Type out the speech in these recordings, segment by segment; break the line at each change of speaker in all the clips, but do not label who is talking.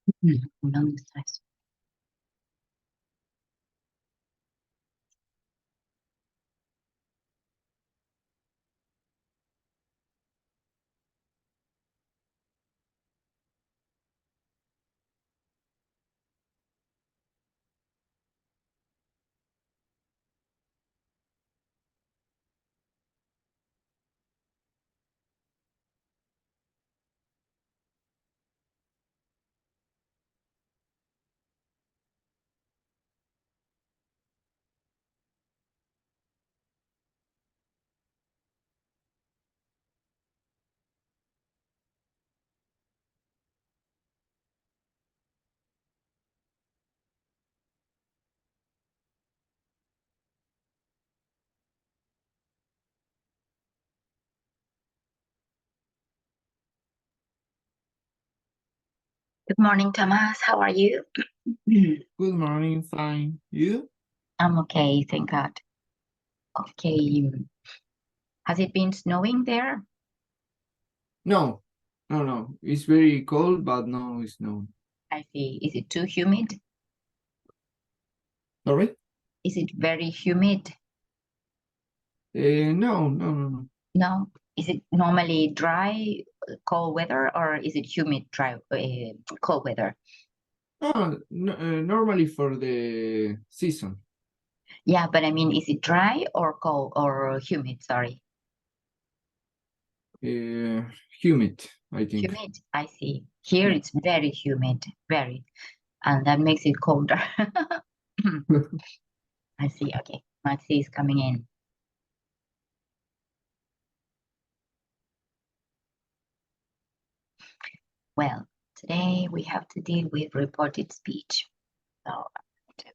¿Dónde está eso? Good morning, Thomas. How are you?
Good morning, fine. You?
I'm okay, thank God. Okay. Has it been snowing there?
No, no. It's very cold, but no, it's no.
I see. Is it too humid?
Sorry?
Is it very humid?
No.
No. Is it normally dry, cold weather, or is it humid, dry, cold weather?
Normally for the season.
Yeah, but I mean, is it dry or cold or humid? Sorry.
Humid, I think.
Humid, I see. Here
Yeah.
it's very humid, very, and that makes it colder. I see. Okay, Maxi is coming in. Well, today we have to deal with reported speech. So I'm going to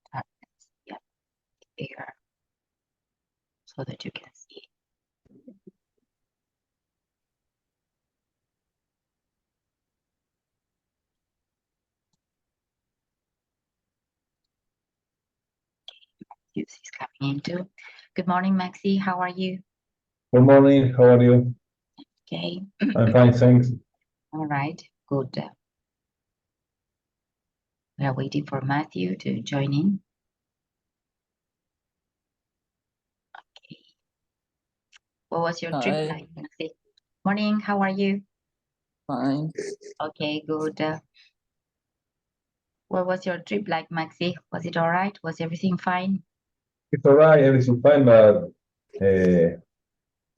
start this, yeah, bigger so that you can see. Use is coming in too. Good morning, Maxi. How are you?
Good morning, how are you?
Okay.
I'm fine, thanks.
All right, good. We are waiting for Matthew to join in. Okay. What was your trip
Hi.
like, Maxi? Morning, how are you?
Fine.
Okay, good. What was your trip like, Maxi? Was it all right? Was everything fine?
It's all right, everything fine, but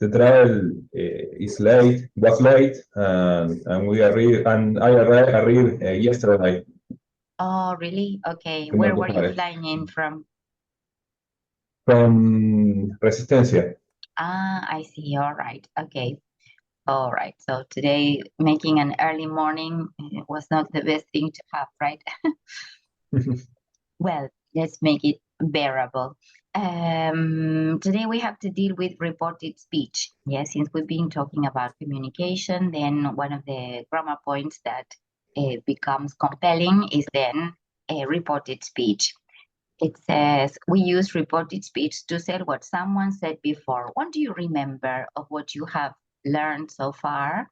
the travel is late, was late, and we arrived, and I arrived yesterday
Oh, really? Okay.
to
Where were you
Buenos
flying in from?
from Resistencia.
Ah, I see. All right. Okay. All right. So today, making an early morning was not the best thing to have, right? Well, let's make it bearable. Today we have to deal with reported speech. Yes, since we've been talking about communication, then one of the grammar points that becomes compelling is then reported speech. It says we use reported speech to say what someone said before. What do you remember of what you have learned so far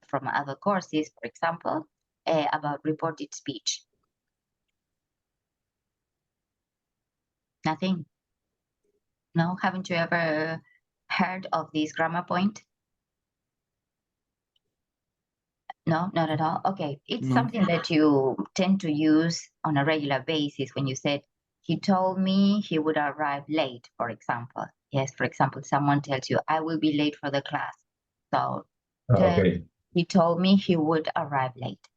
from other courses, for example, about reported speech? Nothing? No? Haven't you ever heard of this grammar point? No, not at all. Okay. It's
No.
something that you tend to use on a regular basis when you said, he told me he would arrive late, for example. Yes, for example, someone tells you, I will be late for the class. So
Okay.
he told me he would arrive late.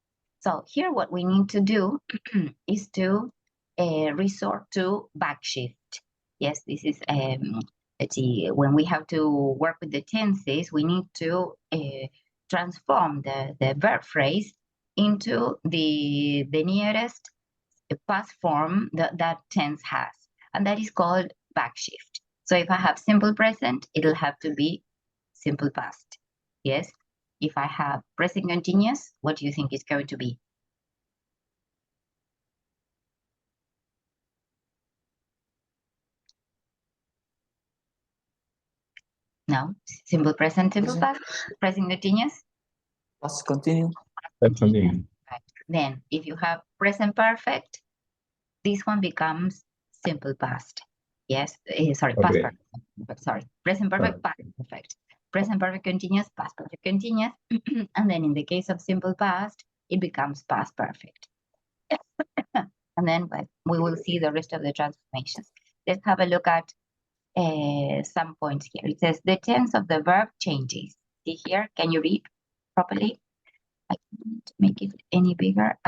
So here what we need to do is to resort to backshift. Yes, this is, let's see, when we have to work with the tenses, we need to transform the verb phrase into the nearest past form that tense has, and that is called backshift. So if I have simple present, it'll have to be simple past. Yes. If I have present continuous, what do you think is going to be? No, simple present, simple past, present continuous.
Past continuous.
Let's continue.
Right. Then if you have present perfect, this one becomes simple past. Yes, sorry, past
Okay.
perfect. Sorry, present perfect, past perfect. Present perfect continuous, past perfect continuous. And then in the case of simple past, it becomes past perfect. And then we will see the rest of the transformations. Let's have a look at some points here. It says the tense of the verb changes. See here, can you read properly? I can't make it any bigger.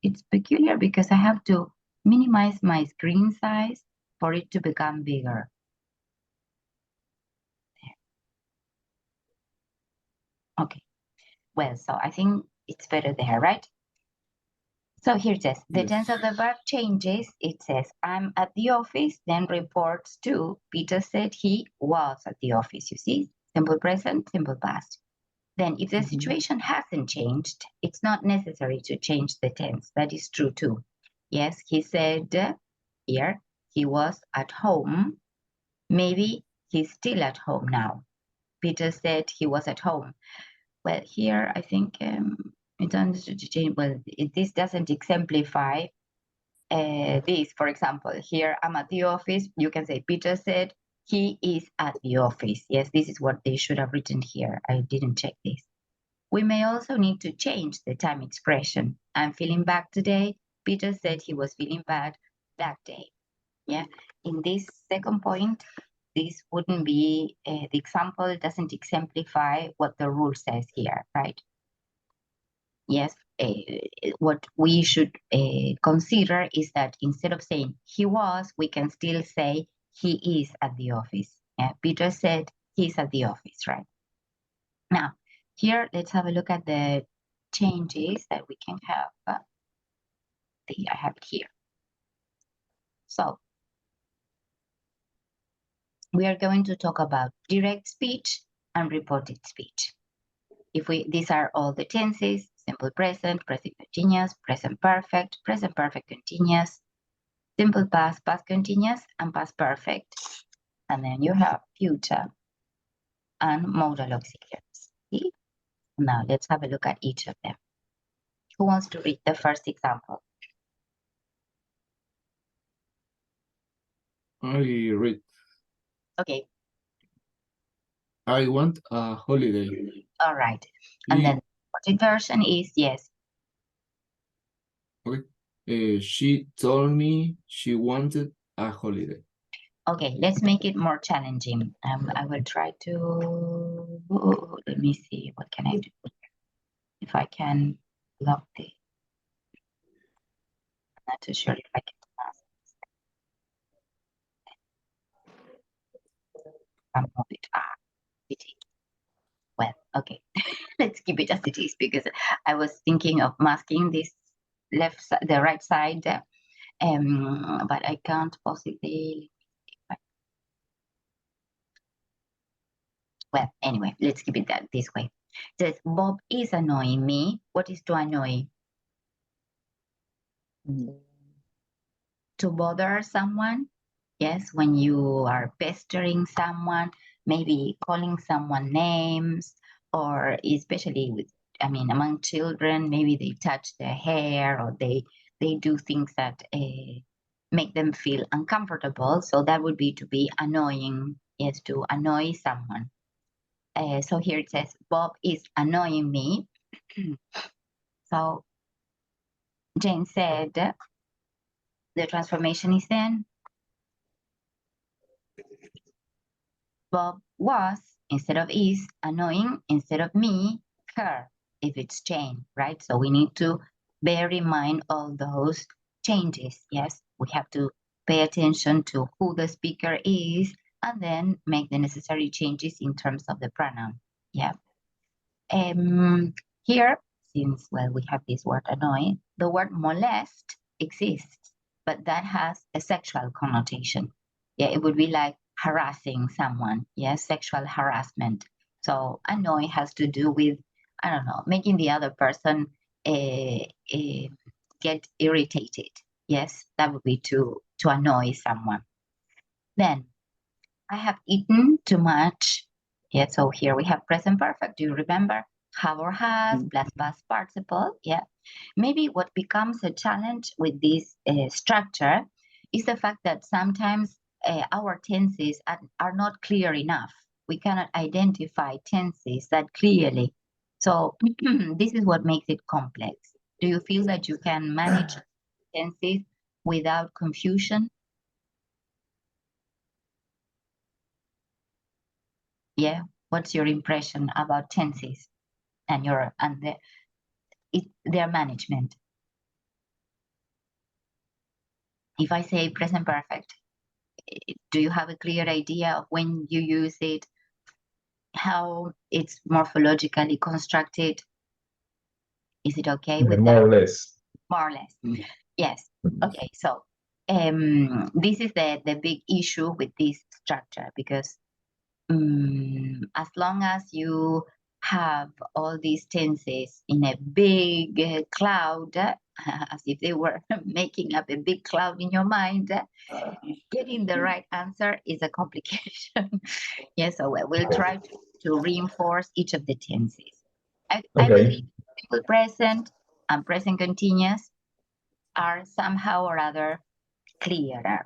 It's peculiar because I have to minimize my screen size for it to become bigger. Okay, well, so I think it's better there, right? So here it says, the
Yes.
tense of the verb changes. It says, I'm at the office, then reports to, Peter said he was at the office. You see, simple present, simple past. Then if the situation hasn't changed, it's not necessary to change the tense. That is true too. Yes, he said here, he was at home. Maybe he's still at home now. Peter said he was at home. Well, here I think it doesn't change. Well, this doesn't exemplify this. For example, here I'm at the office. You can say Peter said he is at the office. Yes, this is what they should have written here. I didn't check this. We may also need to change the time expression. I'm feeling bad today. Peter said he was feeling bad that day. Yeah. In this second point, this wouldn't be, the example doesn't exemplify what the rule says here, right? Yes, what we should consider is that instead of saying he was, we can still say he is at the office. Yeah, Peter said he's at the office, right? Now, here, let's have a look at the changes that we can have. I have it here. So, we are going to talk about direct speech and reported speech. These are all the tenses: simple present, present continuous, present perfect continuous, simple past, past continuous, and past perfect. And then you have future and modal auxiliaries. See? Now let's have a look at each of them. Who wants to read the first example?
I read.
Okay.
I want a holiday.
All right. And then the version is yes.
Okay. She told me she wanted a holiday.
Okay, let's make it more challenging. I will try to, let me see, what can I do? If I can lock the, I'm not too sure if I can. Move it. It is. Well, okay, let's keep it as it is because I was thinking of masking this left side, the right side, but I can't possibly. Well, anyway, let's keep it this way. It says Bob is annoying me. What is to annoy? To bother someone. Yes, when you are pestering someone, maybe calling someone names, or especially with, among children, maybe they touch their hair or they do things that make them feel uncomfortable. So that would be to be annoying. Yes, to annoy someone. So here it says Bob is annoying me. So Jane said the transformation is then Bob was instead of is, annoying instead of me, her, if it's Jane, right? So we need to bear in mind all those changes. Yes, we have to pay attention to who the speaker is and then make the necessary changes in terms of the pronoun. Yeah. Here, since, well, we have this word annoy, the word molest exists, but that has a sexual connotation. Yeah, it would be like harassing someone. Yeah, sexual harassment. So annoy has to do with, I don't know, making the other person get irritated. Yes, that would be to annoy someone. Then, I have eaten too much. Yeah, so here we have present perfect. Do you remember? have or has plus past participle. Yeah. Maybe what becomes a challenge with this structure is the fact that sometimes our tenses are not clear enough. We cannot identify tenses that clearly. So this is what makes it complex. Do you feel that you can manage tenses without confusion? Yeah. What's your impression about tenses and their management? If I say present perfect, do you have a clear idea of when you use it, how it's morphologically constructed? Is it okay with
More
that?
or less.
More or less.
Mm.
Yes. Okay. So this is the big issue with this structure, because as long as you have all these tenses in a big cloud, as if they were making up a big cloud in your mind, getting the right answer is a complication. Yes, so we'll try to reinforce each of the tenses. I believe simple present and present continuous are somehow or other clearer.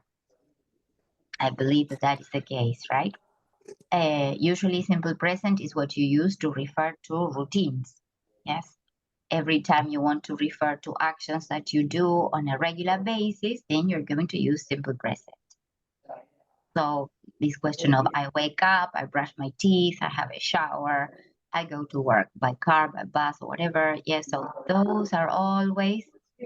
I believe that is the case, right? Usually simple present is what you use to refer to routines. Yes. Every time you want to refer to actions that you do on a regular basis, then you're going to use simple present. So this question of I wake up, I brush my teeth, I have a shower, I go to work by car, by bus, or whatever. Yes, so those are always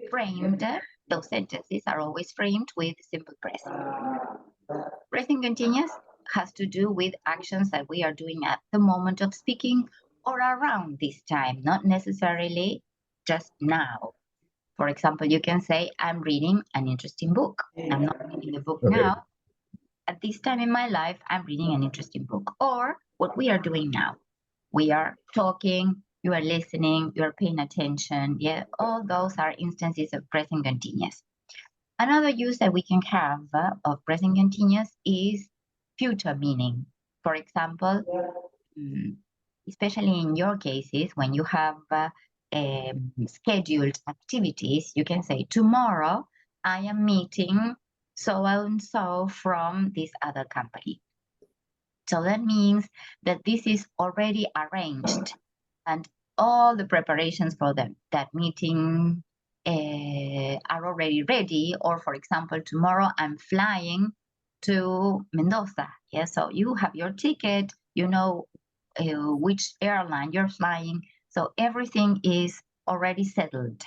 framed, those sentences are always framed with simple present. Present continuous has to do with actions that we are doing at the moment of speaking or around this time, not necessarily just now. For example, you can say, I'm reading an interesting book. I'm not reading the book now. At this time in my life, I'm reading an interesting book. Or what we are doing now. We are talking, you are listening, you are paying attention. Yeah, all those are instances of present continuous. Another use that we can have of present continuous is future meaning. For example, especially in your cases, when you have scheduled activities, you can say, tomorrow I am meeting so and so from this other company. So that means that this is already arranged and all the preparations for that meeting are already ready. Or for example, tomorrow I'm flying to Mendoza. Yeah, so you have your ticket, you know which airline you're flying. So everything is already settled.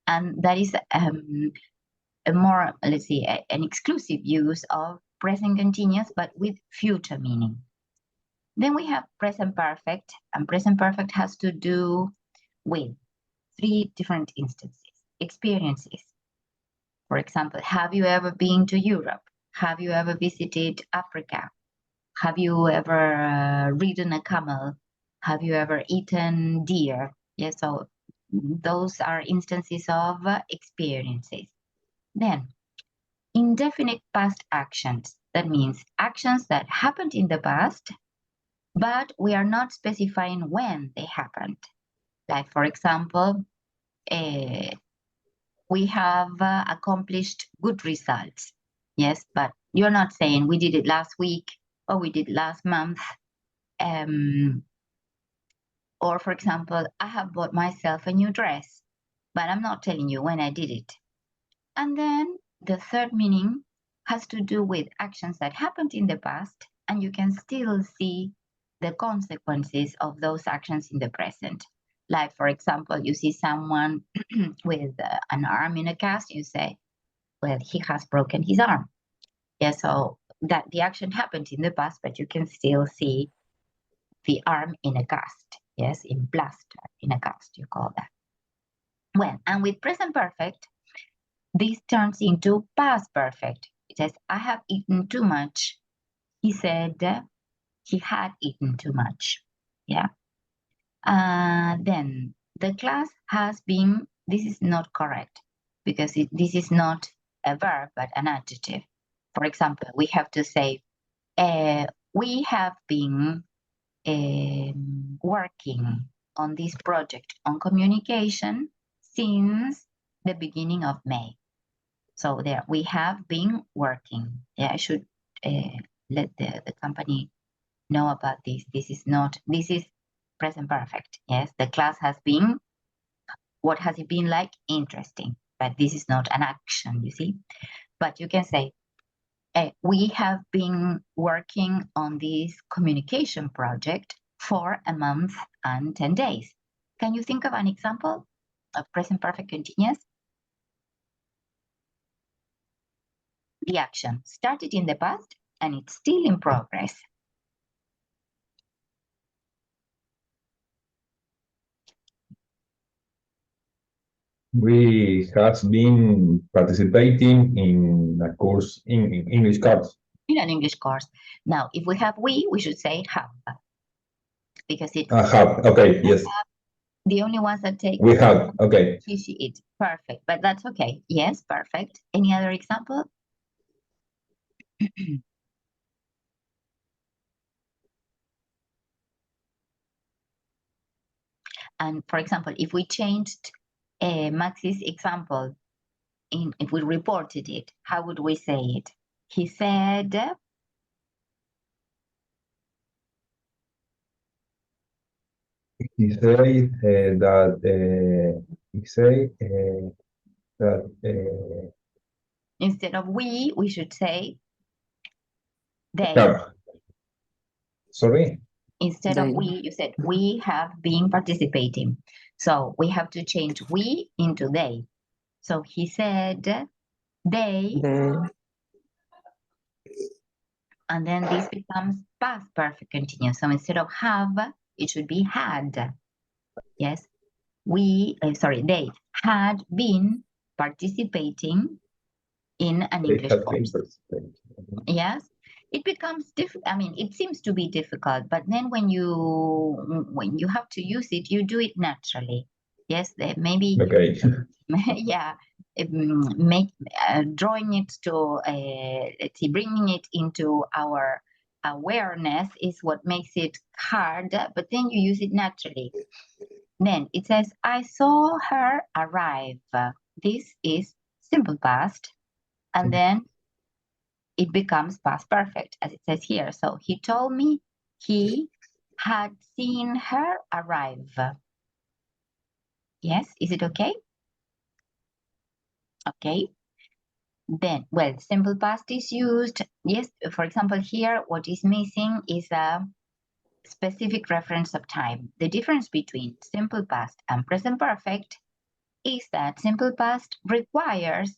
And that is a more, let's see, an exclusive use of present continuous, but with future meaning. Then we have present perfect, and present perfect has to do with three different instances, experiences. For example, have you ever been to Europe? Have you ever visited Africa? Have you ever ridden a camel? Have you ever eaten deer? Yes, so those are instances of experiences. Then, indefinite past actions. That means actions that happened in the past, but we are not specifying when they happened. Like, for example, we have accomplished good results. Yes, but you're not saying we did it last week or we did last month. Or, for example, I have bought myself a new dress, but I'm not telling you when I did it. And then the third meaning has to do with actions that happened in the past, and you can still see the consequences of those actions in the present. Like, for example, you see someone with an arm in a cast, you say, well, he has broken his arm. Yeah, so that the action happened in the past, but you can still see the arm in a cast. Yes, in plaster, in a cast, you call that. Well, and with present perfect, this turns into past perfect. It says, I have eaten too much. He said he had eaten too much. Yeah. Then the class has been, this is not correct because this is not a verb, but an adjective. For example, we have to say, we have been working on this project on communication since the beginning of May. So there we have been working. Yeah, I should let the company know about this. This is present perfect. Yes, the class has been, what has it been like? Interesting, but this is not an action, you see. But you can say, we have been working on this communication project for a month and 10 days. Can you think of an example of present perfect continuous? The action started in the past and it's still in progress.
We has been participating in a course in English course.
In an English course. Now, if we have we should say have. Because it's
Have, okay, yes.
the only ones that take
We have, okay.
he, she, it. Perfect, but that's okay. Yes, perfect. Any other example? And for example, if we changed Max's example, if we reported it, how would we say it? He said,
He said that
instead of we should say they.
have. Sorry?
Instead of
They.
we, you said we have been participating. So we have to change we into they. So he said they, and then this becomes past perfect continuous. So instead of have, it should be had. Yes, they had been participating in an
They
English
have been
course.
participating.
Yes, it becomes difficult. I mean, it seems to be difficult, but then when you have to use it, you do it naturally. Yes, maybe.
Okay.
Yeah, drawing it to let's see, bringing it into our awareness is what makes it hard, but then you use it naturally. Then it says, I saw her arrive. This is simple past, and then it becomes past perfect, as it says here. So he told me he had seen her arrive. Yes, is it okay? Okay. Then, well, simple past is used. Yes, for example, here, what is missing is a specific reference of time. The difference between simple past and present perfect is that simple past requires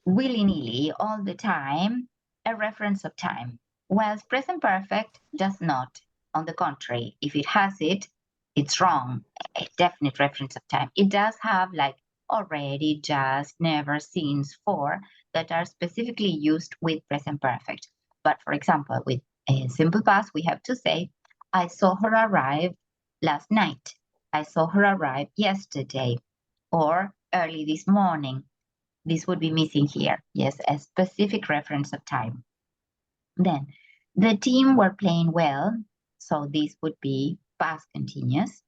willy-nilly all the time a reference of time, whilst present perfect does not. On the contrary, if it has it, it's wrong, a definite reference of time. It does have like already, just, never, since, for, that are specifically used with present perfect. But for example, with a simple past, we have to say, I saw her arrive last night. I saw her arrive yesterday or early this morning. This would be missing here. Yes, a specific reference of time. Then the team were playing well. So this would be past continuous.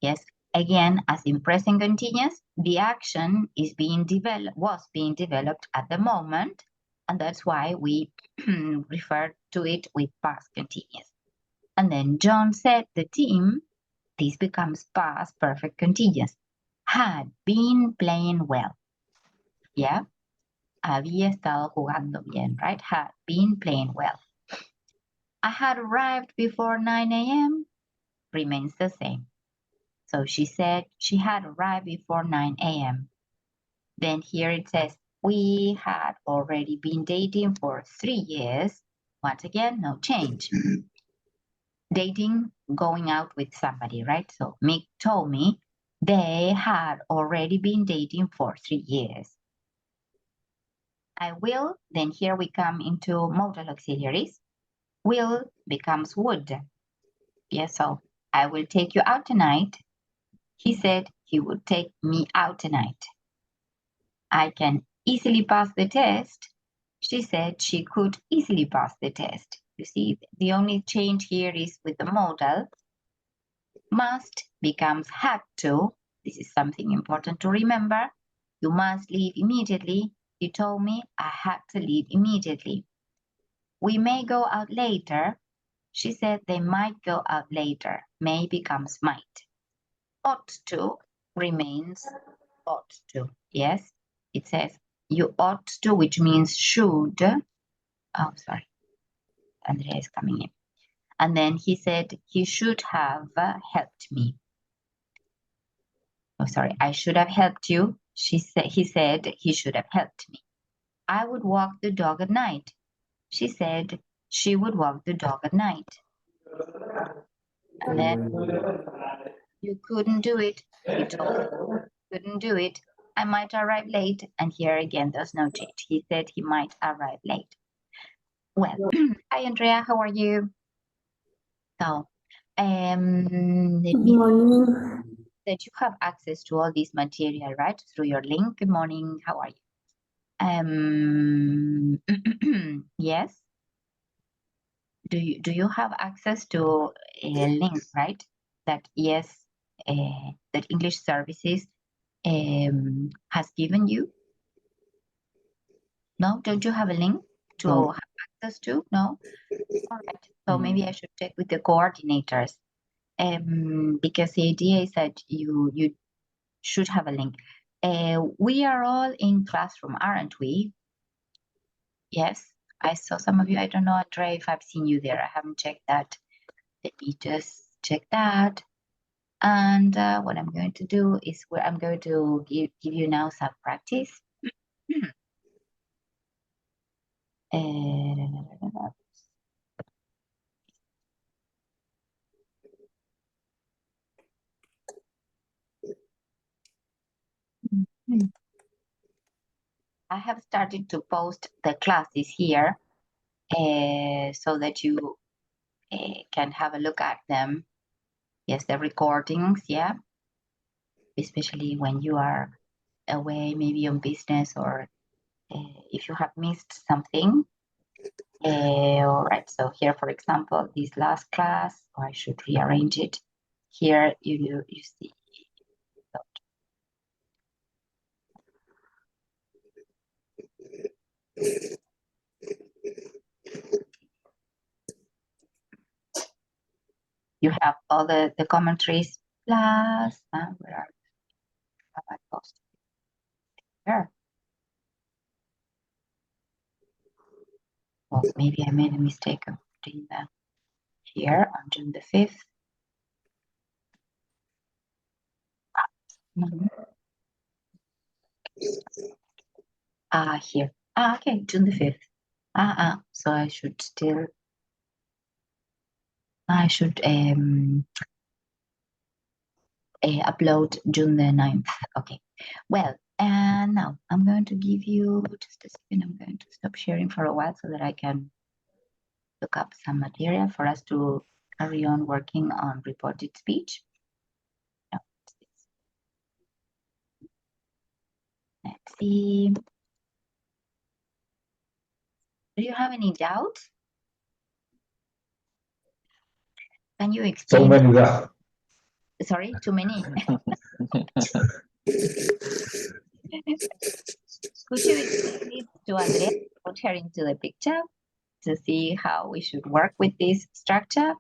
Yes, again, as in present continuous, the action was being developed at the moment. And that's why we refer to it with past continuous. And then John said the team, this becomes past perfect continuous, had been playing well. Yeah. Había estado jugando bien, right? Had been playing well. I had arrived before 9 a.m. remains the same. So she said she had arrived before 9 a.m. Then here it says, we had already been dating for 3 years. Once again, no change. Dating, going out with somebody, right? So Mick told me they had already been dating for 3 years. I will, then here we come into modal auxiliaries. Will becomes would. Yes, so I will take you out tonight. He said he would take me out tonight. I can easily pass the test. She said she could easily pass the test. You see, the only change here is with the modal. Must becomes had to. This is something important to remember. You must leave immediately. He told me I had to leave immediately. We may go out later. She said they might go out later. May becomes might. Ought to remains ought to. Yes, it says you ought to, which means should. Oh, sorry. Andrea is coming in. And then he said he should have helped me. Oh, sorry. I should have helped you. He said he should have helped me. I would walk the dog at night. She said she would walk the dog at night. And then you couldn't do it. He told me couldn't do it. I might arrive late. And here again, there's no change. He said he might arrive late. Well, hi Andrea, how are you? So, let me
Morning.
that you have access to all this material, right? Through your link. Good morning. How are you? Yes. Do you have access to a link, right? That yes, that English Services has given you? No, don't you have a link to
No.
have access to? No. All right. So maybe I should check with the coordinators. Because the idea is that you should have a link. We are all in classroom, aren't we? Yes, I saw some of you. I don't know, Andrea, if I've seen you there. I haven't checked that. Let me just check that. And what I'm going to do is where I'm going to give you now some practice. I have started to post the classes here so that you can have a look at them. Yes, the recordings, yeah. Especially when you are away, maybe on business or if you have missed something. All right, so here, for example, this last class, or I should rearrange it. Here you see. You have all the commentaries plus, where are have I posted? Here. Well, maybe I made a mistake of putting that here on June the 5th. Here. Okay, June the 5th. So I should still, upload June the 9th. Okay. Well, and now I'm going to give you just a second. I'm going to stop sharing for a while so that I can look up some material for us to carry on working on reported speech. Let's see. Do you have any doubts? Can you explain?
So many doubts.
Sorry, too many. Could you explain it to Andrea? Put her into the picture to see how we should work with this structure.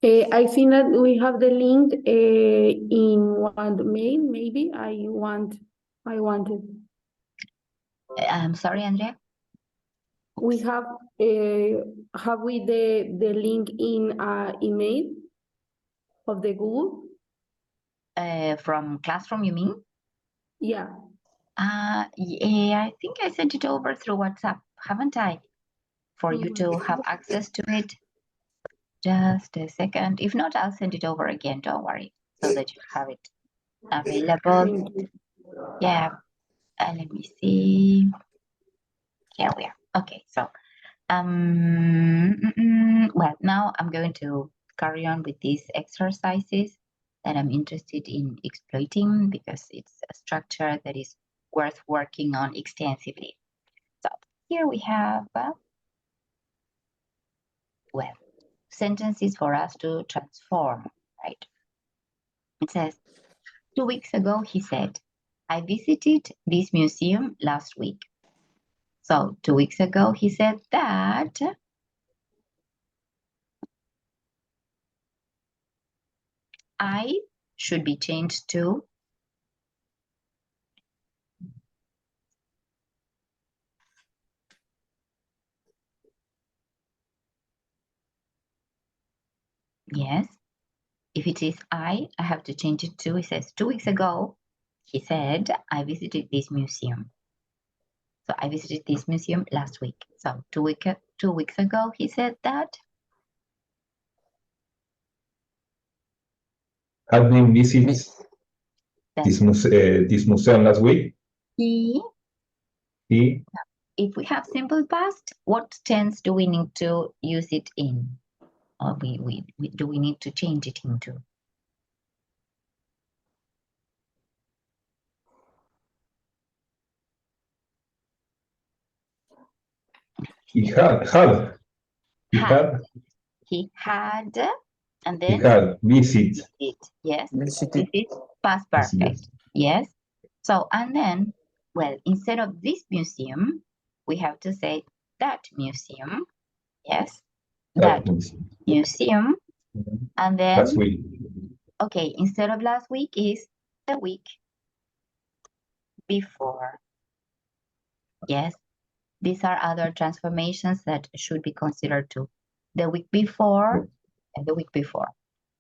I think that we have the link in one mail. Maybe I want it.
I'm sorry, Andrea.
We have we the link in email of the Google?
From Classroom, you mean?
Yeah.
Yeah, I think I sent it over through WhatsApp, haven't I? For you to have access to it. Just a second. If not, I'll send it over again. Don't worry, so that you have it available. Yeah. Let me see. Here we are. Okay, so well, now I'm going to carry on with these exercises that I'm interested in exploiting because it's a structure that is worth working on extensively. So here we have, well, sentences for us to transform, right? It says, 2 weeks ago, he said, I visited this museum last week. So 2 weeks ago, he said that I should be changed to yes. If it is I have to change it to, it says 2 weeks ago, he said, I visited this museum. So I visited this museum last week. So 2 weeks ago, he said that
Have been visit
that
this museum last week.
he,
He
if we have simple past, what tense do we need to use it in? Or do we need to change it into?
he had
He had, and
he
then
had visit.
it. Yes,
Visited.
this is past
Yes,
perfect. Yes. So, and then, well, instead of this museum, we have to say that museum. Yes, that museum. And then,
Last week.
okay, instead of last week is the week before. Yes, these are other transformations that should be considered too. The week before and the week before.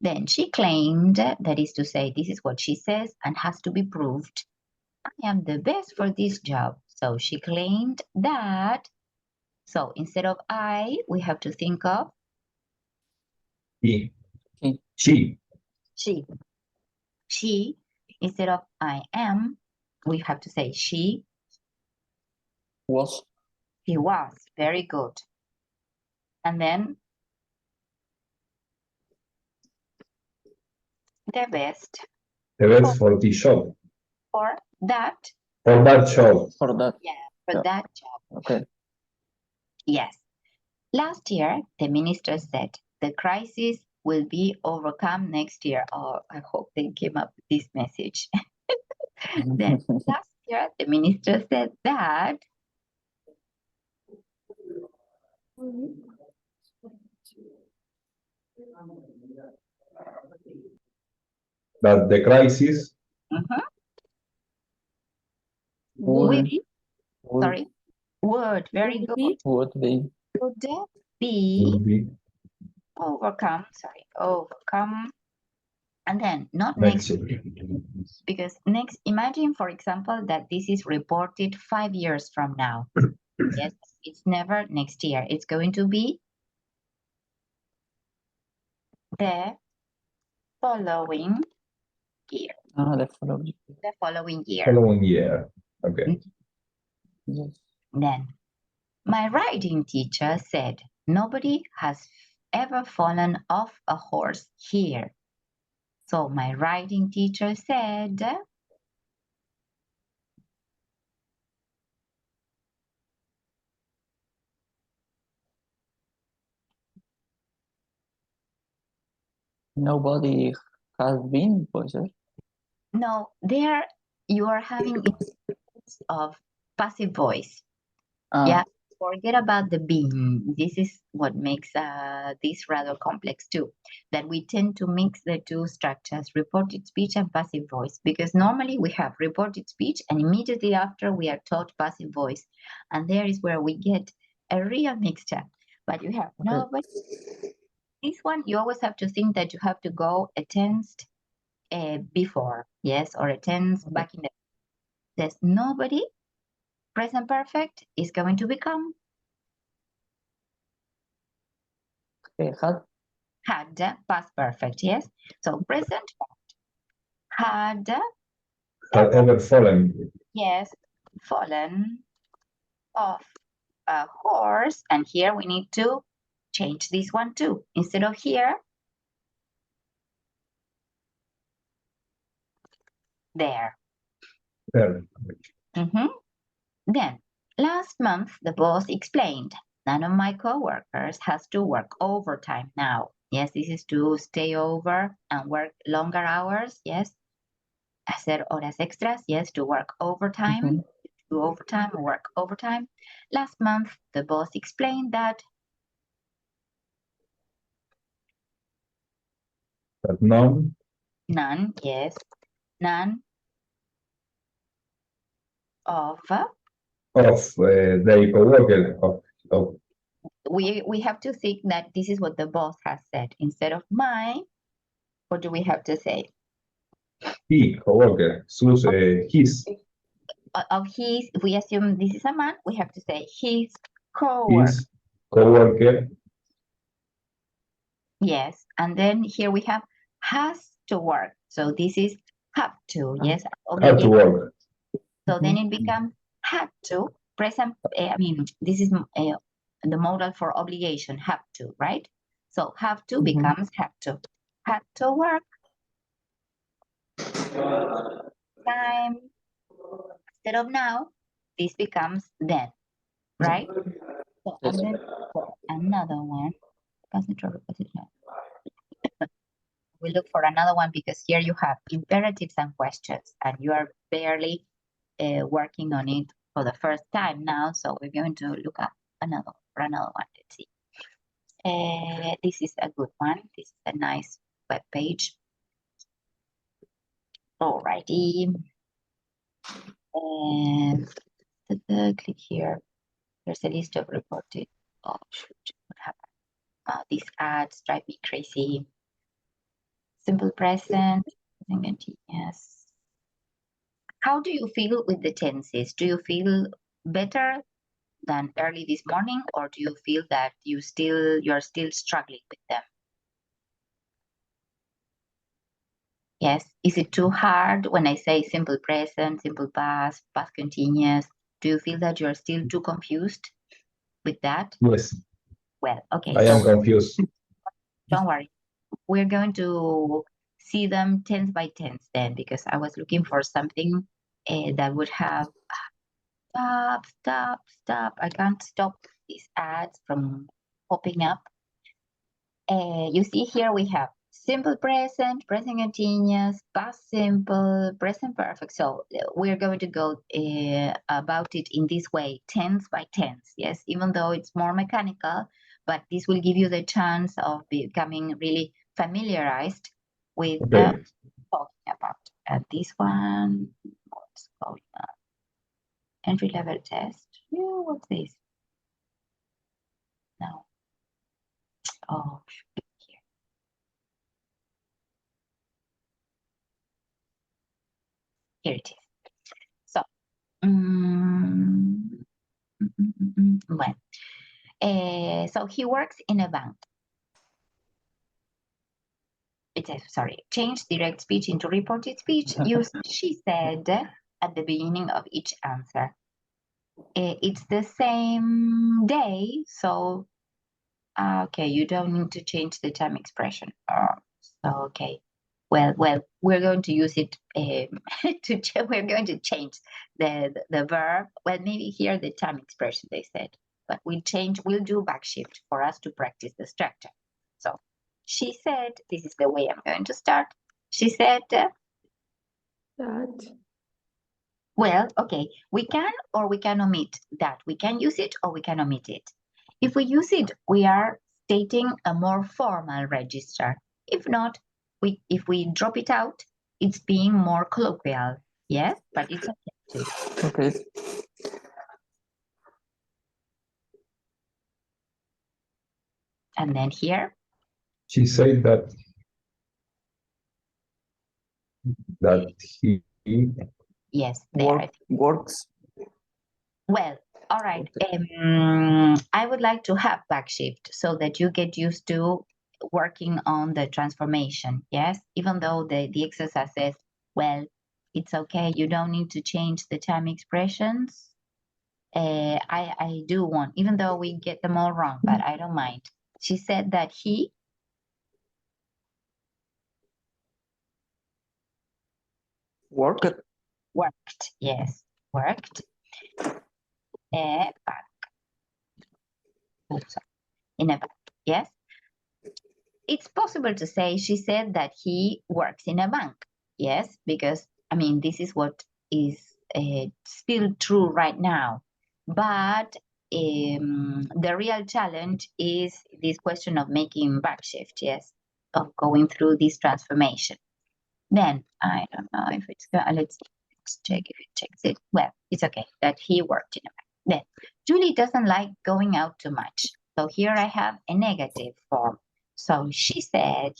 Then she claimed, that is to say, this is what she says and has to be proved. I am the best for this job. So she claimed that. So instead of I, we have to think of
He.
He.
She.
she. She, instead of I am, we have to say she.
Was.
He was. Very good. And then the best
The best for this job.
for that.
For that job.
For that.
Yeah, for
Yeah.
that job.
Okay.
Yes. Last year, the minister said the crisis will be overcome next year. Oh, I hope they came up with this message. Then last year, the minister said that
That the crisis
Would.
we,
Would.
sorry, would, very
Would
good,
be.
Would be.
would be
will be
overcome, and then not
next
next,
year.
because next, imagine, for example, that this is reported 5 years from now. Yes, it's never next year. It's going to be the following year.
The following.
The following year.
Following year. Okay.
Yes.
Then, my riding teacher said, nobody has ever fallen off a horse here. So my riding teacher said,
Nobody has been, pues,
no, there you are having instances of passive voice. Yeah, forget about the being. This is what makes this rather complex too, that we tend to mix the two structures, reported speech and passive voice, because normally we have reported speech and immediately after we are taught passive voice. And there is where we get a real mixture. But you have nobody. This one, you always have to think that you have to go a tense before, yes, or a tense back in the. There's nobody. Present perfect is going to become had, past perfect, yes. So present had
Ever fallen.
yes, fallen off a horse, and here we need to change this one too. Instead of here, there.
There.
Then last month the boss explained None of my coworkers has to work overtime now. Yes, this is to stay over and work longer hours. Yes, hacer horas extras. Yes, to work overtime,
Mhm.
do overtime, work overtime. Last month, the boss explained that
But none
none, yes, none of
their coworker of
we have to think that this is what the boss has said instead of my. What do we have to say?
he coworker, his
Of his. If we assume this is a man, we have to say his coworker.
his coworker
Yes, and then here we have has to work. So this is have to. Yes,
had to
obligation.
work.
So then it becomes had to. Present. I mean, this is the modal for obligation. Have to, right? So have to
Mhm.
becomes have to. Had to work. Time. Instead of now, this becomes then, right? So
Yes.
and then for another one. We look for another one because here you have imperatives and questions, and you are barely working on it for the first time now. So we're going to look up another one. Let's see. This is a good one. This is a nice web page. Alrighty. And click here. There's a list of reported. Oh shoot! What happened? These ads drive me crazy. Simple present, yes. How do you feel with the tenses? Do you feel better than early this morning, or do you feel that you're still struggling with them? Yes. Is it too hard when I say simple present, simple past, past continuous? Do you feel that you're still too confused with that?
Yes,
Well, okay,
I am confused.
don't worry. We're going to see them tense by tense then, because I was looking for something that would have stop. I can't stop these ads from popping up. You see here we have simple present, present continuous, past simple, present perfect. So we're going to go about it in this way, tense by tense. Yes, even though it's more mechanical, but this will give you the chance of becoming really familiarized with
Okay.
talking about. And this one, what's going on? Entry level test. Yeah, what's this? No. Oh, here. Here it is. So, well, so he works in a bank. It says, sorry, change direct speech into reported speech. Use she said at the beginning of each answer. It's the same day, so okay, you don't need to change the time expression. So okay, well, we're going to use it we're going to change the verb. Well, maybe here the time expression they said, but we'll do backshift for us to practice the structure. So she said, this is the way I'm going to start. She said,
That.
well, okay, we can or we can omit that. We can use it or we can omit it. If we use it, we are stating a more formal register. If not, if we drop it out, it's being more colloquial. Yes, but it's okay too.
Okay.
And then here,
She said that he
yes, there.
Works.
Well, all right. I would like to have backshift so that you get used to working on the transformation. Yes, even though the exercise says, well, it's okay. You don't need to change the time expressions. I do want, even though we get them all wrong, but I don't mind. She said that he
Worked.
worked. Yes, worked. But oops, in a bank. Yes. It's possible to say she said that he works in a bank. Yes, because I mean this is what is still true right now. But the real challenge is this question of making back shift. Yes, of going through this transformation. Then I don't know if it's let's check if it checks it. Well, it's okay that he worked in a bank. Then Julie doesn't like going out too much. So here I have a negative form. So she said,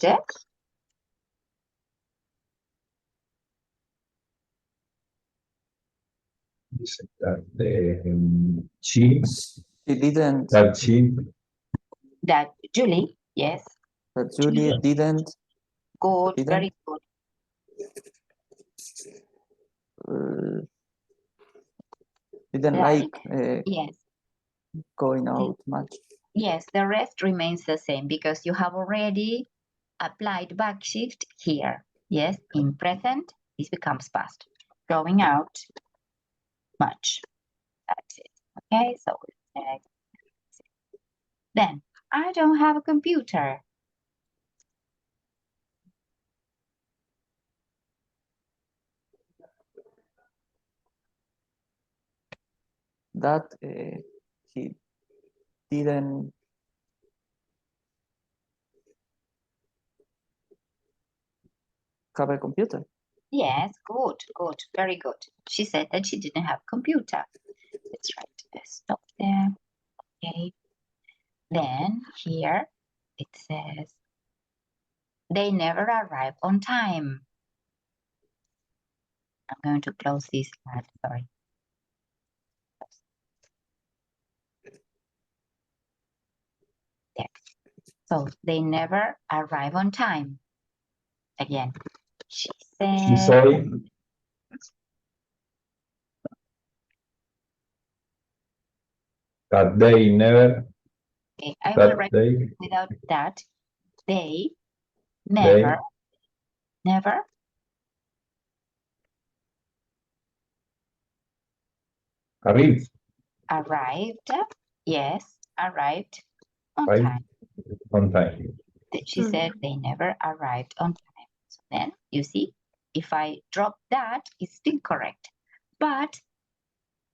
She
She didn't,
that she
that Julie, yes,
that Julie didn't,
good,
Didn't?
very good.
uh, didn't
Like,
like
yes,
going out much.
yes, the rest remains the same because you have already applied back shift here. Yes, in present, this becomes past. Going out much. That's it. Okay, so then I don't have a computer.
That he didn't have a computer.
Yes, good, good, very good. She said that she didn't have a computer. That's right. Let's stop there. Okay. Then here it says they never arrive on time. I'm going to close this part, sorry. There. So they never arrive on time. Again, she
she
said,
sorry that they never
okay, I will
that
write
they
without that. They never, never
arrive
arrived. Yes, arrived on
right
time.
on time.
She said they never arrived on time. So then you see, if I drop that, it's still correct. But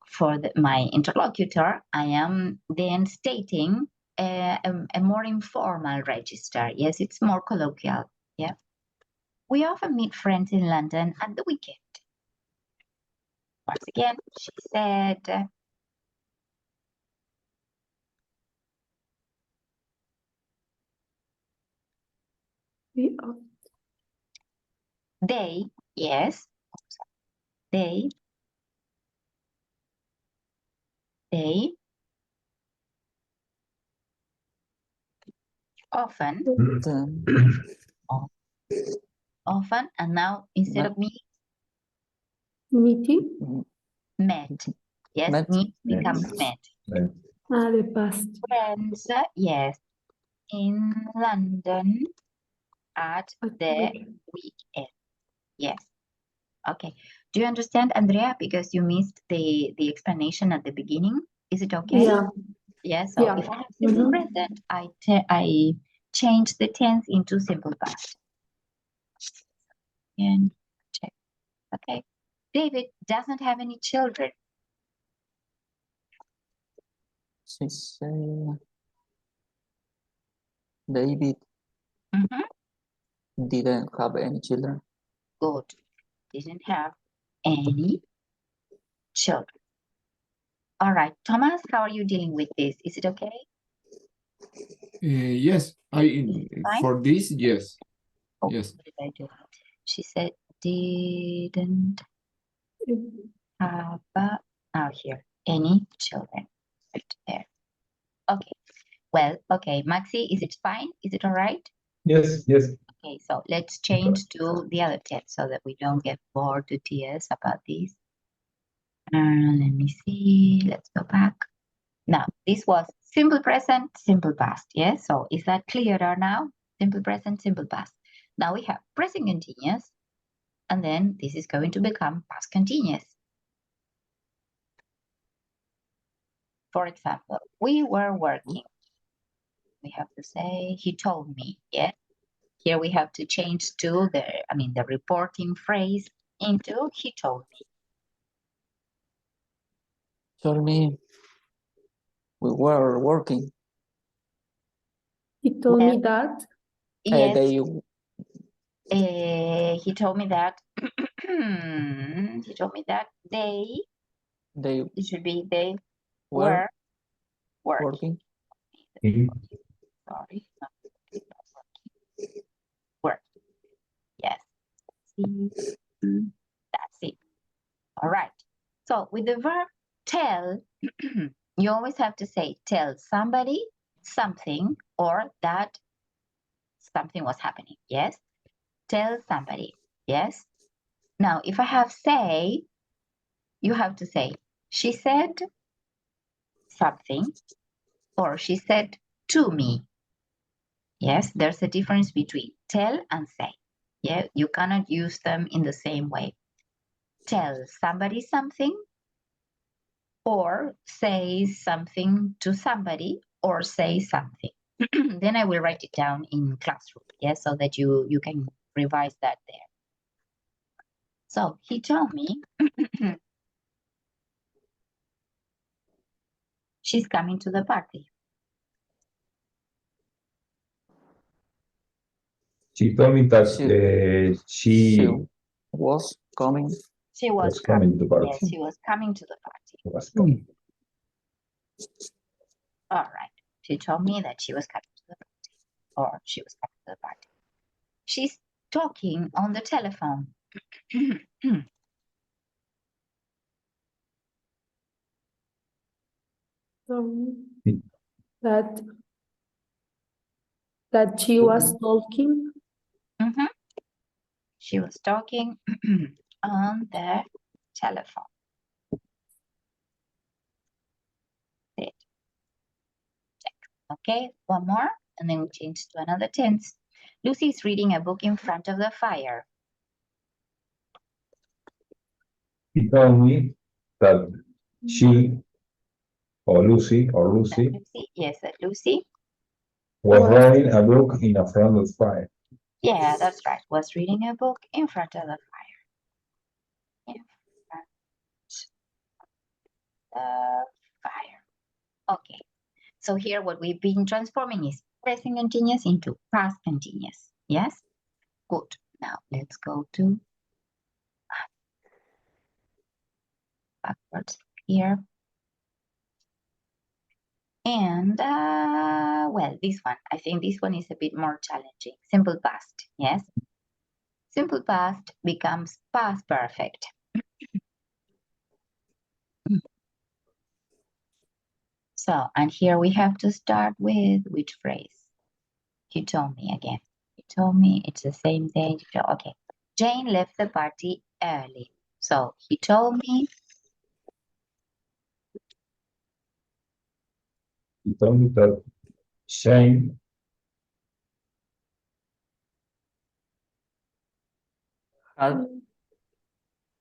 for my interlocutor, I am then stating a more informal register. Yes, it's more colloquial. Yeah. We often meet friends in London at the weekend. Once again, she said, they, yes, they often,
Then
often, and now instead of me,
Meeting.
met. Yes,
Met.
meet becomes met.
The past.
Friends, yes, in London at the weekend. Yes. Okay. Do you understand, Andrea? Because you missed the explanation at the beginning. Is it okay?
Yeah.
Yes. So
Yeah.
if I have simple
Mhm.
present, I change the tense into simple past. And check. Okay. David doesn't have any children.
she said David
Mhm.
didn't have any children.
Good. Didn't have any children. All right, Thomas, how are you dealing with this? Is it okay?
Yes,
Fine?
for this, yes.
Oh,
Yes.
what did I do? She said didn't have now here any children. Right there. Okay. Well, okay, Maxi, is it fine? Is it all right?
Yes, yes.
Okay, so let's change to the other text so that we don't get bored to tears about this. Let me see. Let's go back. Now, this was simple present, simple past. Yes, so is that clearer now? Simple present, simple past. Now we have present continuous, and then this is going to become past continuous. For example, we were working. we have to say he told me. Yes. Here we have to change to the reporting phrase into he told me.
Told me we were working.
He told me
Well,
that.
Yes. He told me that. He told me that
They
it should be they
were
were working.
working.
Sorry, not working. Work. Yes. See, that's it. All right. So with the verb tell, you always have to say tell somebody something or that something was happening. Yes. Tell somebody. Yes. Now, if I have say, you have to say she said something or she said to me. Yes, there's a difference between tell and say. Yeah, you cannot use them in the same way. Tell somebody something or say something to somebody or say something. Then I will write it down in classroom, yes, so that you can revise that there. So he told me she's coming to the party.
She told me that she
Was coming.
She was
was coming to the party.
Yes, she was coming to the party.
Was coming.
All right. She told me that she was coming to the party, or she was coming to the party. She's talking on the telephone.
That she was talking.
Mhm. She was talking on the telephone. It. Okay, one more, and then we change to another tense. Lucy is reading a book in front of the fire.
He told me that she or Lucy
Lucy, yes, Lucy.
was writing a book in front of the fire.
Yeah, that's right. Was reading a book in front of the fire. In front of the fire. Okay. So here what we've been transforming is present continuous into past continuous. Yes? Good. Now let's go to backwards here. And, well, this one, I think this one is a bit more challenging. Simple past, yes? Simple past becomes past perfect. So, and here we have to start with which phrase? You told me again. You told me it's the same day. Okay. Jane left the party early. So, he told me.
He told me that Shane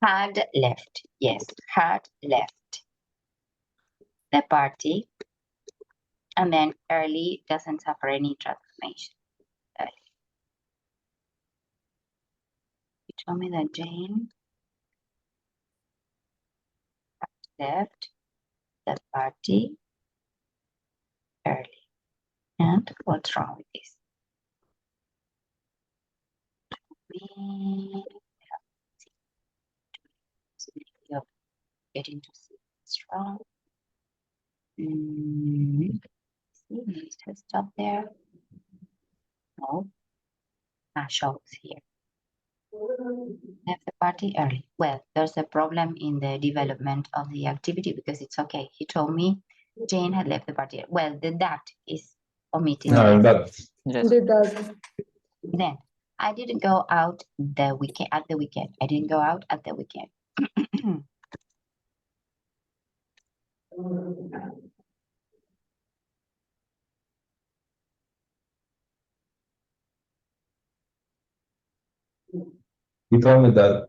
Had left. Yes, had left the party. And then early doesn't suffer any transformation. Early. You told me that Jane left the party early. And what's wrong with this? We have getting to see what's wrong. See, let's stop there. No. Shows here. Left the party early. Well, there's a problem in the development of the activity because it's okay. He told me Jane had left the party. Well, the that is omitted.
that
Yes.
Then I didn't go out the weekend at the weekend. I didn't go out at the weekend.
he told me that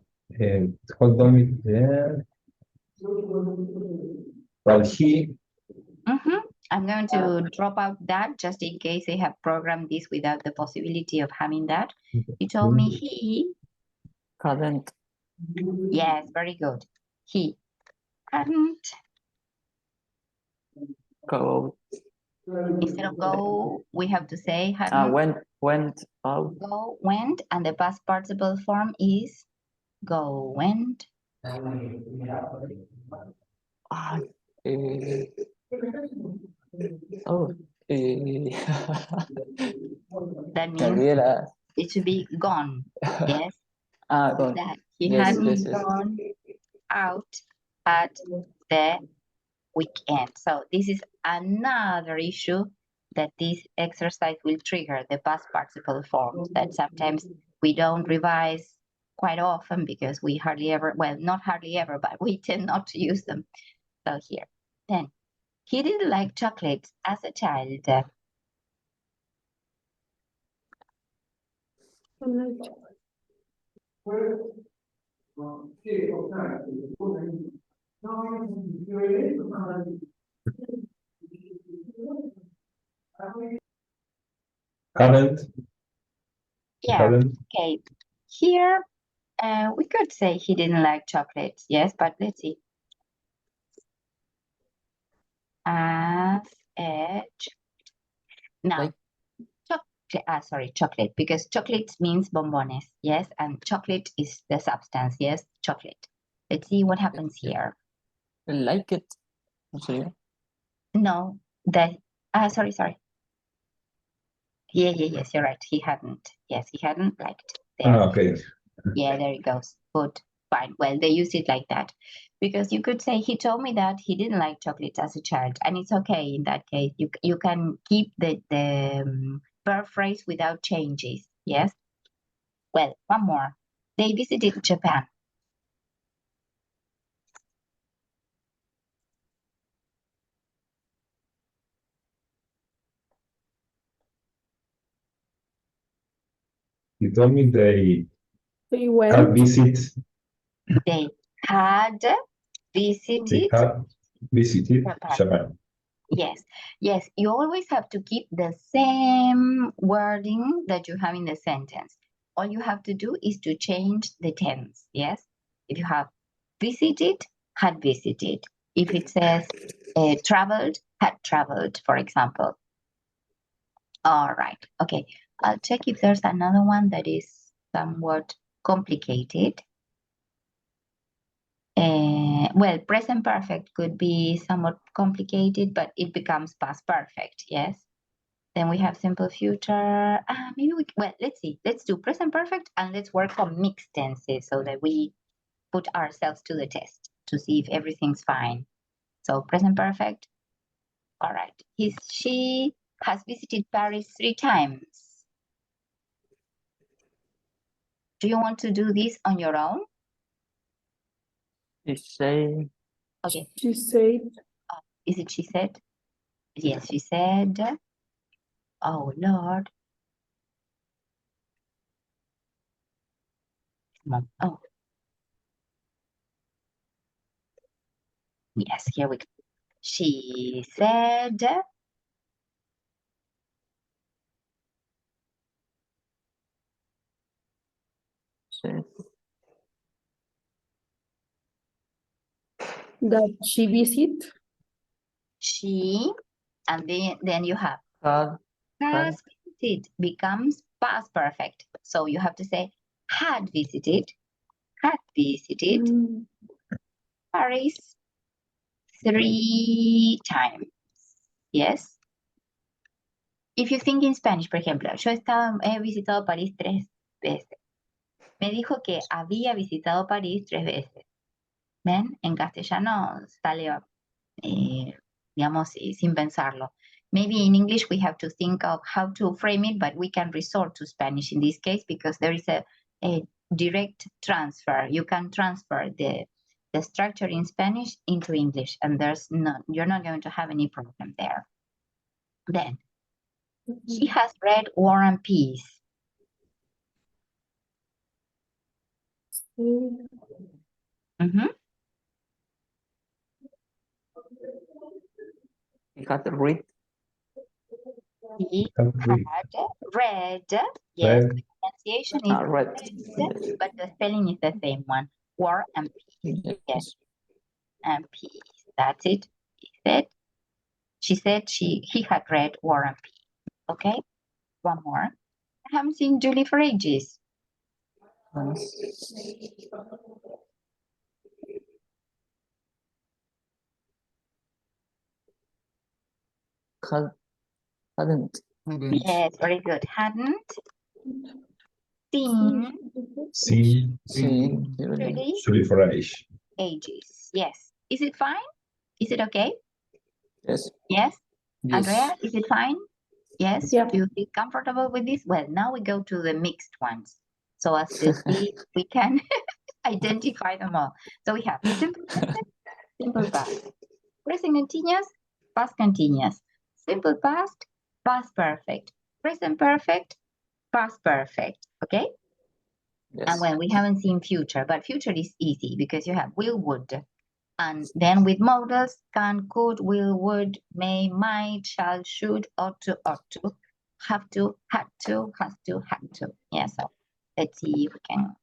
hold on, yeah, but he
I'm going to drop out that just in case I have programmed this without the possibility of having that. He told me he,
Hadn't.
yes, very good. He hadn't,
Go.
instead of go, we have to say hadn't,
Went out.
go, went, and the past participle form is go, went.
Ah, eh, oh, eh,
That
me
means
olvidé la.
it should be gone. Yes,
Gone.
that he
Yes,
hadn't
yes, yes.
gone out at the weekend. So this is another issue that this exercise will trigger, the past participle forms that sometimes we don't revise quite often because we hardly ever, well, not hardly ever, but we tend not to use them. So here, then, he didn't like chocolates as a child.
Hadn't.
Yeah,
Hadn't.
okay. Here, we could say he didn't like chocolates, yes, but let's see. As a now,
Like-
sorry, chocolate, because chocolate means bombones, yes, and chocolate is the substance, yes, chocolate. Let's see what happens here.
Like it. ¿En serio?
No, sorry. Yes, you're right. He hadn't. Yes, he hadn't liked. There.
Okay.
Yeah, there it goes. Good. Fine. Well, they use it like that because you could say he told me that he didn't like chocolates as a child, and it's okay in that case. You can keep the verb phrase without changes. Yes. Well, one more. They visited Japan.
You told me they
They
had
went.
They had visited
visited
Japan.
Japan.
Yes. You always have to keep the same wording that you have in the sentence. All you have to do is to change the tense. Yes. If you have visited, had visited. If it says traveled, had traveled, for example. All right. Okay. I'll check if there's another one that is somewhat complicated. Well, present perfect could be somewhat complicated, but it becomes past perfect, yes? Then we have simple future. Let's see. Let's do present perfect and let's work on mixed tenses so that we put ourselves to the test to see if everything's fine. So present perfect. All right. She has visited Paris 3 times. Do you want to do this on your own?
She say.
Okay.
She said.
Is it she said? Yes, she said. Oh, Lord. Come on. Oh. Yes, here we go. She said.
Said.
That she visit.
She, and then you have
Had.
has visited becomes past perfect. So you have to say had visited
Mm,
Paris 3 times. Yes. If you think in Spanish, por ejemplo, he visitado París 3 veces. Me dijo que había visitado París 3 veces. ¿Ven? En castellano sale, digamos, sin pensarlo. Maybe in English we have to think of how to frame it, but we can resort to Spanish in this case because there is a direct transfer. You can transfer the structure in Spanish into English, and you're not going to have any problem there. Then, she has read War and Peace. Mm-hmm.
He had read.
He
Have read.
had read. Yes,
Read.
the pronunciation is
Read.
read, but the spelling is the same one. War and peace.
Yes.
And peace. That's it. She said he had read War and Peace. Okay, one more. I haven't seen Julie for ages.
Had, hadn't.
Haven't.
Yes, very good. Hadn't seen
Seen.
Seen. Really.
Julie
Julie for age.
ages. Yes. Is it fine? Is it okay?
Yes.
Yes.
Yes.
Andrea, is it fine? Yes.
Yeah.
Do you feel comfortable with this? Well, now we go to the mixed ones. So as to see, we can identify them all. So we have simple present, simple past, present continuous, past continuous, simple past, past perfect, present perfect, past perfect. Okay.
Yes.
And when we haven't seen future, but future is easy because you have will, would. And then with modals, can, could, will, would, may, might, shall, should, ought to, have to, had to, has to, had to. Yeah, so let's see if we can.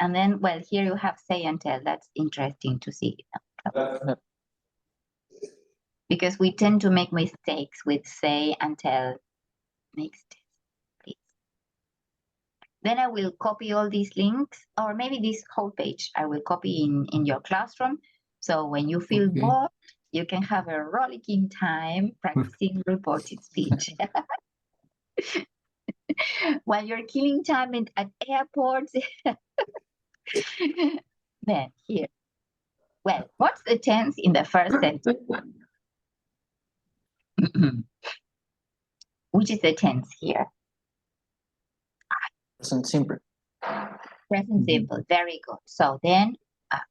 And then, well, here you have say and tell. That's interesting to see. Because we tend to make mistakes with say and tell. Next, please. Then I will copy all these links, or maybe this whole page I will copy in your classroom. So when you feel
Okay.
bored, you can have a rollicking time practicing reported speech. While you're killing time at airports. Then here. Well, what's the tense in the first sentence? Which is the tense here?
Present simple.
Present simple. Very good. So then,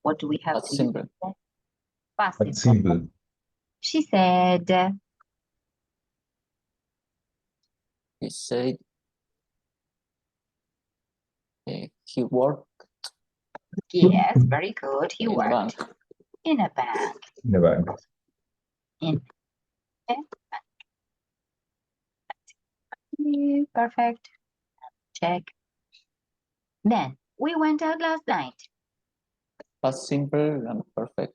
what do we have
Past
to
simple.
use? Past
But
simple.
simple.
She said,
He said he worked
yes, very good. He
in a
worked
bank.
in a bank.
In the bank.
Perfect. Check. Then we went out last night.
Past simple and perfect.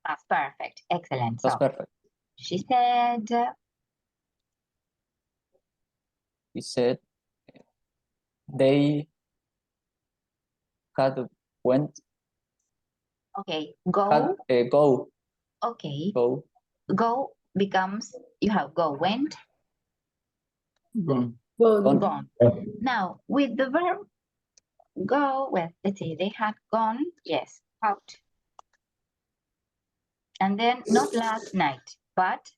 That's perfect. Excellent.
Past
So
perfect.
she said,
He said they had went
okay,
had
go.
go
Okay,
go
go becomes, you have go, went,
Gone.
gone.
gone.
Oh,
Now with the verb go, well, let's say they had gone, yes, out. And then not last night, but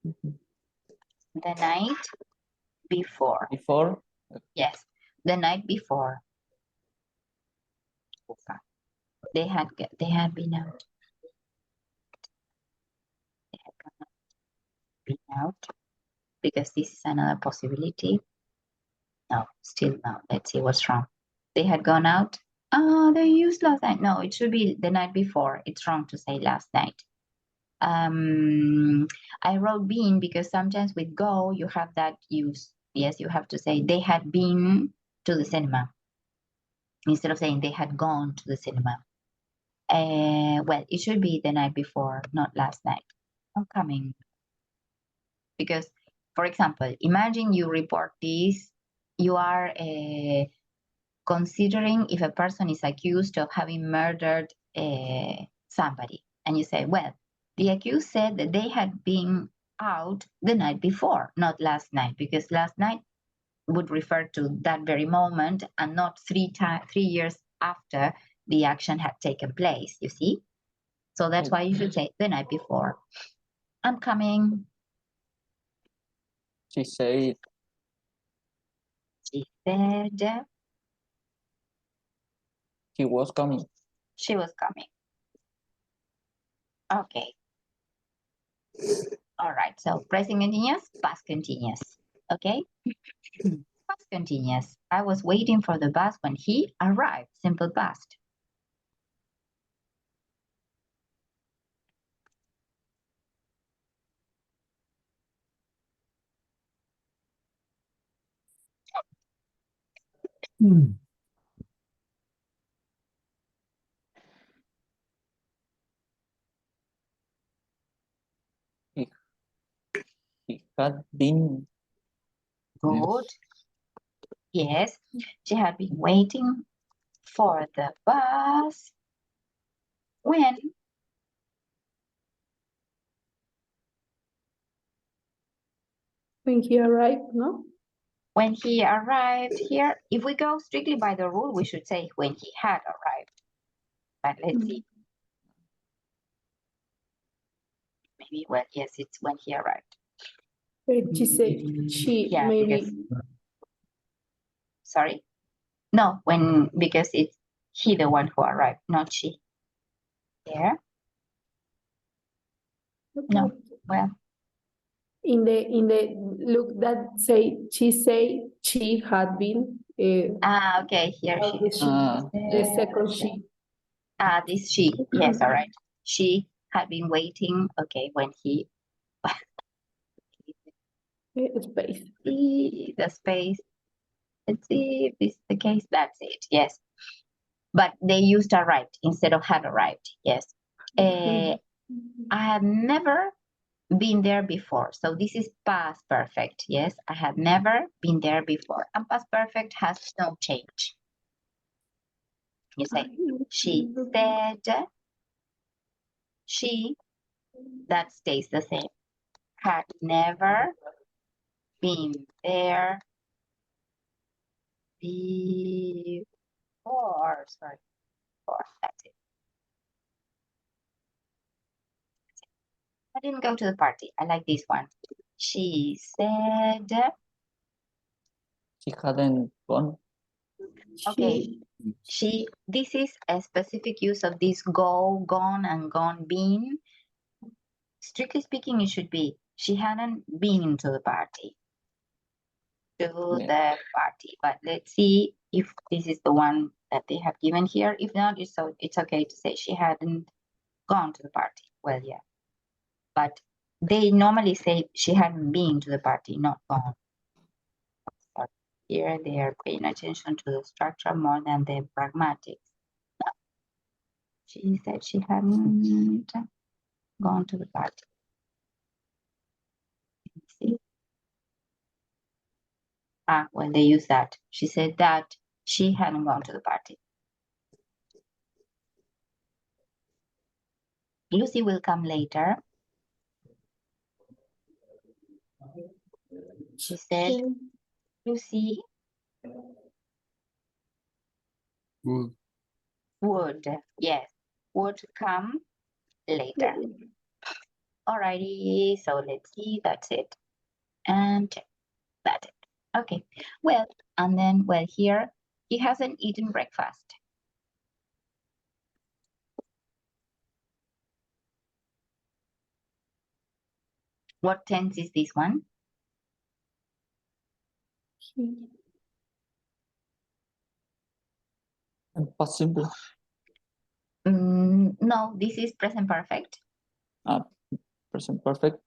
the night before.
Before
Yes, the night before. They had been out. They had been out because this is another possibility. No, still no. Let's see what's wrong. They had gone out. Oh, they used last night. No, it should be the night before. It's wrong to say last night. I wrote been because sometimes with go you have that use. Yes, you have to say they had been to the cinema instead of saying they had gone to the cinema. Well, it should be the night before, not last night. I'm coming. Because, for example, imagine you report this, you are considering if a person is accused of having murdered somebody, and you say, well, the accused said that they had been out the night before, not last night, because last night would refer to that very moment and not 3 years after the action had taken place, you see? So that's why you should say the night before. I'm coming.
she said
She said
he was coming.
she was coming. Okay. All right. So present continuous, past continuous. Okay. Past continuous. I was waiting for the bus when he arrived. Simple past.
He had been
Good. Yes, she had been waiting for the bus when
When he arrived, no?
when he arrived here. If we go strictly by the rule, we should say when he had arrived. But let's see. Maybe, well, yes, it's when he arrived.
She said she
Yeah,
maybe.
Sorry? No, because it's he the one who arrived, not she. There? No, well,
In the look that say she had been.
okay, here she is.
The second she.
This she, yes, all right. She had been waiting, okay, when he,
Space.
see the space. Let's see if this is the case. That's it, yes. But they used arrived instead of had arrived, yes. I have never been there before. So this is past perfect, yes. I have never been there before. And past perfect has no change. You say, she said, she, that stays the same. Had never been there before. Sorry, before. That's it. I didn't go to the party. I like this one. She said,
she hadn't gone.
okay, this is a specific use of this go, gone, and gone, been. Strictly speaking, it should be, she hadn't been to the party. The party. But let's see if this is the one that they have given here. If not, it's okay to say she hadn't gone to the party. Well, yeah. But they normally say she hadn't been to the party, not gone. So here they are paying attention to the structure more than the pragmatics. She said she hadn't gone to the party. See? Well, they use that. She said that she hadn't gone to the party. Lucy will come later. She said, Lucy would, yes, would come later. Alrighty, so let's see, that's it. And that's it. Okay, well, and then, well, here, he hasn't eaten breakfast. What tense is this one?
Impossible.
No, this is present perfect.
Present perfect.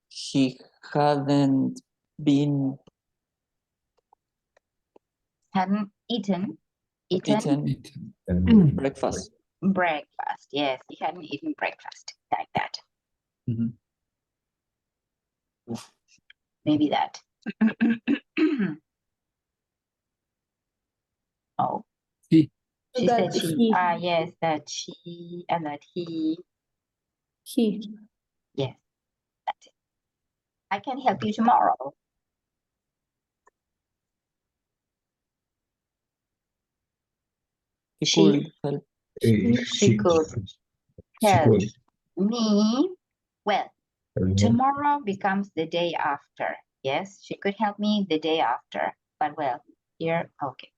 She hadn't been
Hadn't eaten
breakfast.
breakfast. Yes, he hadn't eaten breakfast like that. Maybe that. Oh.
He.
She
That
said she.
he.
Yes, that she and that he.
He.
Yes, that's it. I can help you tomorrow.
She could help.
She could help me. Well, tomorrow becomes the day after. Yes, she could help me the day after. But well, here, okay.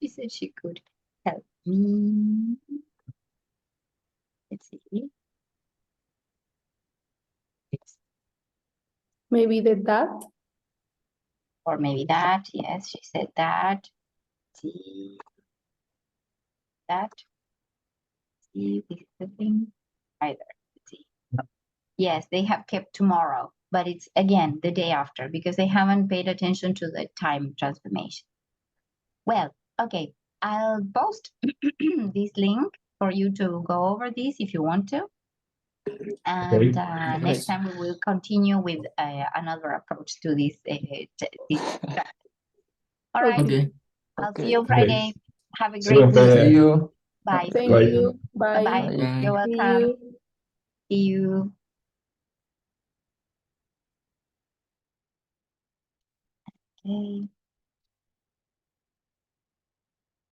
She said she could help me. Let's see.
Maybe that.
Or maybe that. Yes, she said that. See that. See, this is the thing. Either. Let's see. Yes, they have kept tomorrow, but it's again the day after because they haven't paid attention to the time transformation. Well, okay, I'll post this link for you to go over this if you want to. And next time we will continue with another approach to this. All right,
Okay.
I'll see
Okay.
you on Friday. Have a
See you on
great week.
Friday.
See you.
Bye.
Thank
Bye.
you. Bye.
Bye-bye.
Bye.
You're
See
welcome.
you.
See you. Okay.